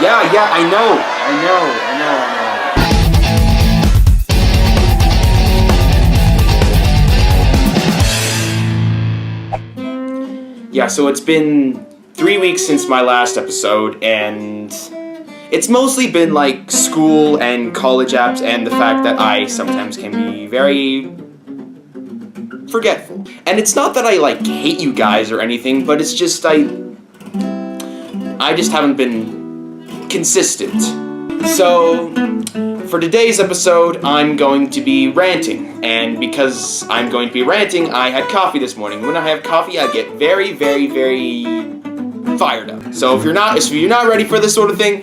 Yeah, I know. Yeah, so it's been 3 weeks since my last episode, and it's mostly been like school and college apps and the fact that I sometimes can be very forgetful. And it's not that I like hate you guys or anything, but it's just I just haven't been consistent. So for today's episode, I'm going to be ranting, and because I'm going to be ranting, I had coffee this morning. When I have coffee, I get very, very, very fired up. So if you're not ready for this sort of thing,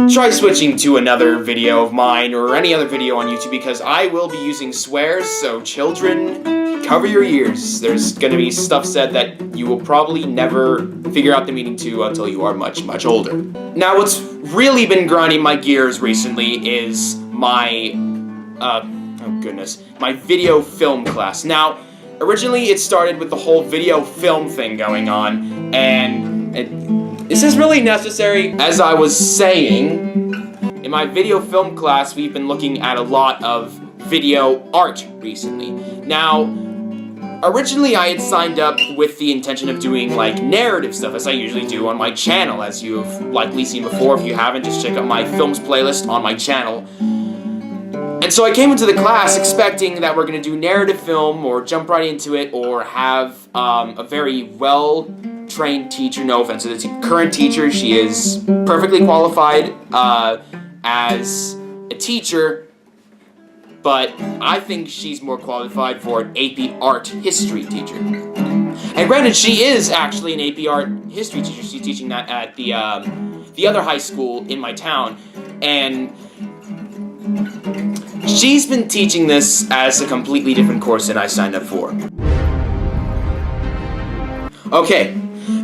try switching to another video of mine or any other video on YouTube, because I will be using swears, so children, cover your ears. There's gonna be stuff said that you will probably never figure out the meaning to until you are much, much older. Now, what's really been grinding my gears recently is my, my video film class. Now, originally it started with the whole video film thing going on, and is this really necessary? As I was saying, in my video film class, we've been looking at a lot of video art recently. Now, originally I had signed up with the intention of doing like narrative stuff, as I usually do on my channel, as you've likely seen before. If you haven't, just check out my films playlist on my channel. And so I came into the class expecting that we're going to do narrative film, or jump right into it, or have a very well-trained teacher. No offense to the current teacher, she is perfectly qualified as a teacher, but I think she's more qualified for an AP Art History teacher. And granted, she is actually an AP Art History teacher. She's teaching that at the other high school in my town, and she's been teaching this as a completely different course than I signed up for. Okay,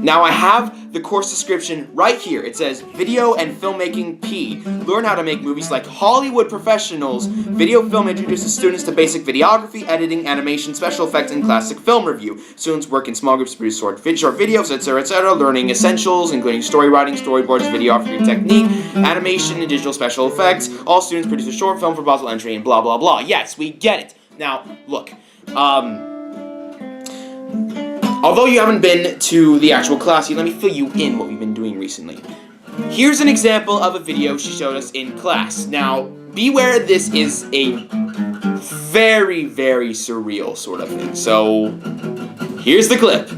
now I have the course description right here. It says, Video and Filmmaking P. Learn how to make movies like Hollywood professionals. Video film introduces students to basic videography, editing, animation, special effects, and classic film review. Students work in small groups to produce short videos, etc., learning essentials, including story writing, storyboards, videography technique, animation, and digital special effects. All students produce a short film for possible entry, and blah, blah, blah. Yes, we get it. Now, look, although you haven't been to the actual class, let me fill you in what we've been doing recently. Here's an example of a video she showed us in class. Now, beware, this is a very, very surreal sort of thing. So, here's the clip.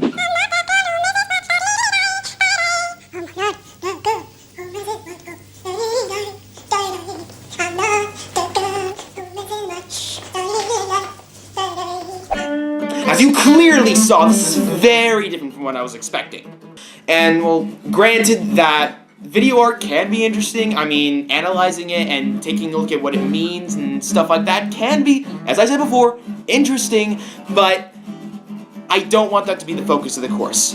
As you clearly saw, this is very different from what I was expecting. And, well, granted that video art can be interesting. I mean, analyzing it and taking a look at what it means and stuff like that can be, as I said before, interesting, but I don't want that to be the focus of the course.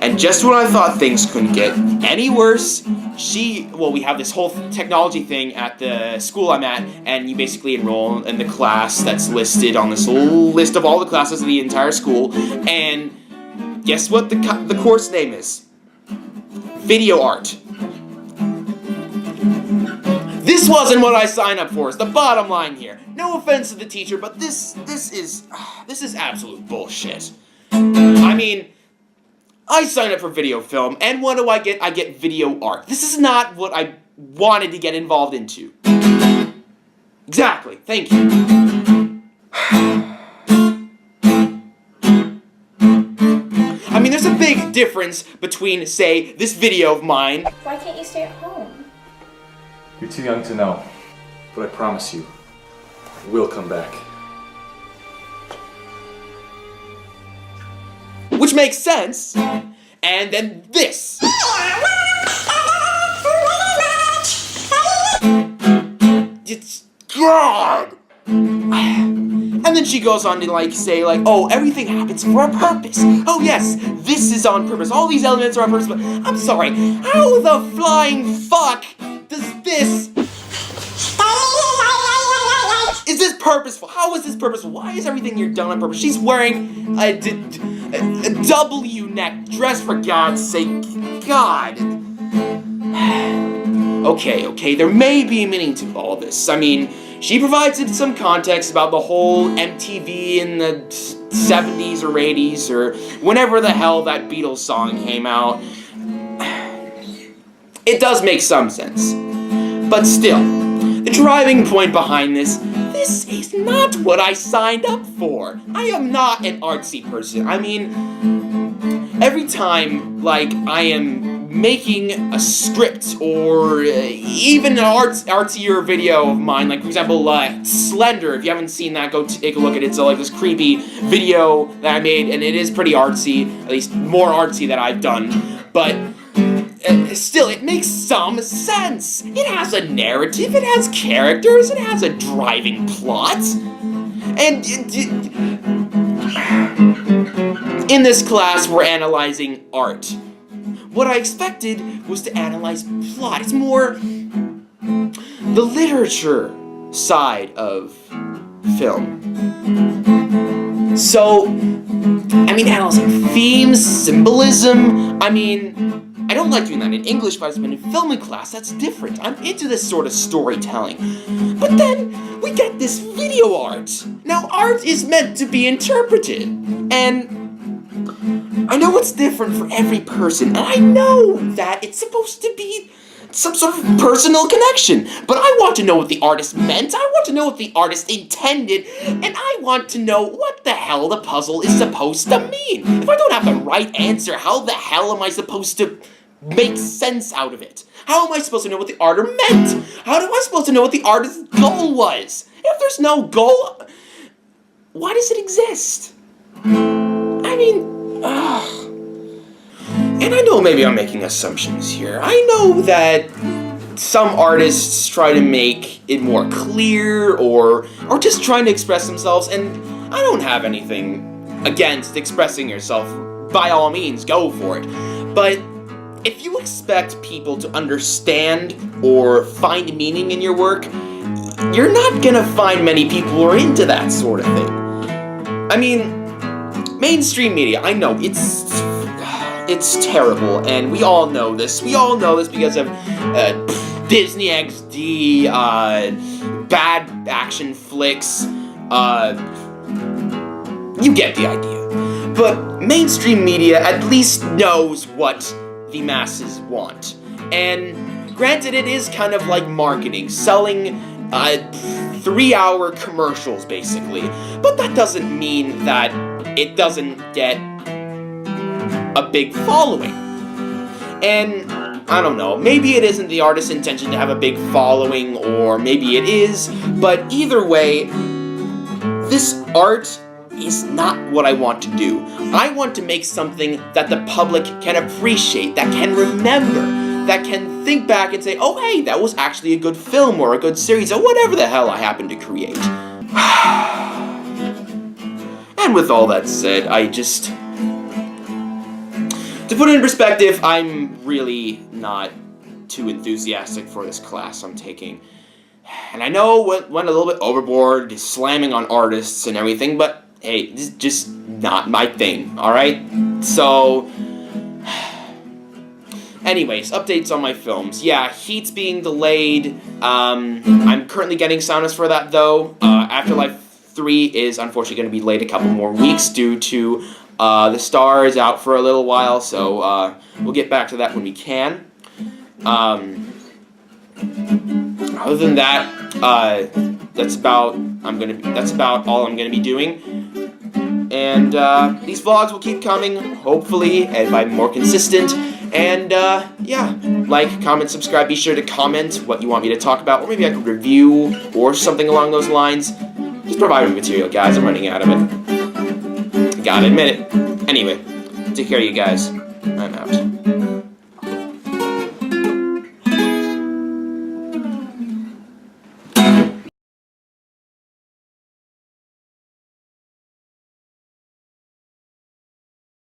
And just when I thought things couldn't get any worse, we have this whole technology thing at the school I'm at, and you basically enroll in the class that's listed on this whole list of all the classes of the entire school, and guess what the course name is? Video art. This wasn't what I signed up for, is the bottom line here. No offense to the teacher, but this is absolute bullshit. I mean, I signed up for video film, and what do I get? I get video art. This is not what I wanted to get involved into. Exactly. Thank you. I mean, there's a big difference between, say, this video of mine. Why can't you stay at home? You're too young to know, but I promise you, we'll come back. Which makes sense. And then this. It's God. And then she goes on to say oh, everything happens for a purpose. Oh yes, this is on purpose. All these elements are on purpose. But I'm sorry, how the flying fuck does this? Is this purposeful? How is this purposeful? Why is everything here done on purpose? She's wearing a W neck dress, for God's sake. God. Okay, there may be a meaning to all this. I mean, she provides some context about the whole MTV in the 70s or 80s or whenever the hell that Beatles song came out. It does make some sense. But still, the driving point behind this is not what I signed up for. I am not an artsy person. I mean, every time, like, I am making a script or even an artsier video of mine, like, for example, Slender. If you haven't seen that, go take a look at it. It's like this creepy video that I made, and it is pretty artsy, at least more artsy that I've done, but still, it makes some sense. It has a narrative, it has characters, it has a driving plot. And in this class, we're analyzing art. What I expected was to analyze plot. It's more the literature side of film. So, I mean, analyzing themes, symbolism, I mean, I don't like doing that in English class, but in filming class, that's different. I'm into this sort of storytelling. But then, we get this video art. Now, art is meant to be interpreted, and I know it's different for every person, and I know that it's supposed to be some sort of personal connection, but I want to know what the artist meant, I want to know what the artist intended, and I want to know what the hell the puzzle is supposed to mean. If I don't have the right answer, how the hell am I supposed to make sense out of it? How am I supposed to know what the artist meant? How am I supposed to know what the artist's goal was? If there's no goal, why does it exist? I mean, and I know maybe I'm making assumptions here. I know that some artists try to make it more clear or just trying to express themselves, and I don't have anything against expressing yourself. By all means, go for it. But if you expect people to understand or find meaning in your work, you're not gonna find many people who are into that sort of thing. I mean, mainstream media, I know, it's terrible, and we all know this. We all know this because of Disney XD, bad action flicks, you get the idea. But mainstream media at least knows what the masses want. And granted, it is kind of like marketing, selling 3-hour commercials, basically. But that doesn't mean that it doesn't get a big following. And I don't know, maybe it isn't the artist's intention to have a big following, or maybe it is, but either way, this art is not what I want to do. I want to make something that the public can appreciate, that can remember, that can think back and say, oh hey, that was actually a good film or a good series or whatever the hell I happen to create. And with all that said, to put it in perspective, I'm really not too enthusiastic for this class I'm taking. And I know it went a little bit overboard, slamming on artists and everything, but hey, this is just not my thing, alright? So, anyways, updates on my films. Yeah, Heat's being delayed. I'm currently getting soundness for that, though. Afterlife 3 is unfortunately going to be delayed a couple more weeks due to The Star is out for a little while, so we'll get back to that when we can. Other than that, that's about all I'm gonna be doing. And these vlogs will keep coming, hopefully, if I'm more consistent. And yeah, like, comment, subscribe. Be sure to comment what you want me to talk about, or maybe I could review or something along those lines. Just provide me material, guys. I'm running out of it. Gotta admit it. Anyway, take care of you guys. I'm out.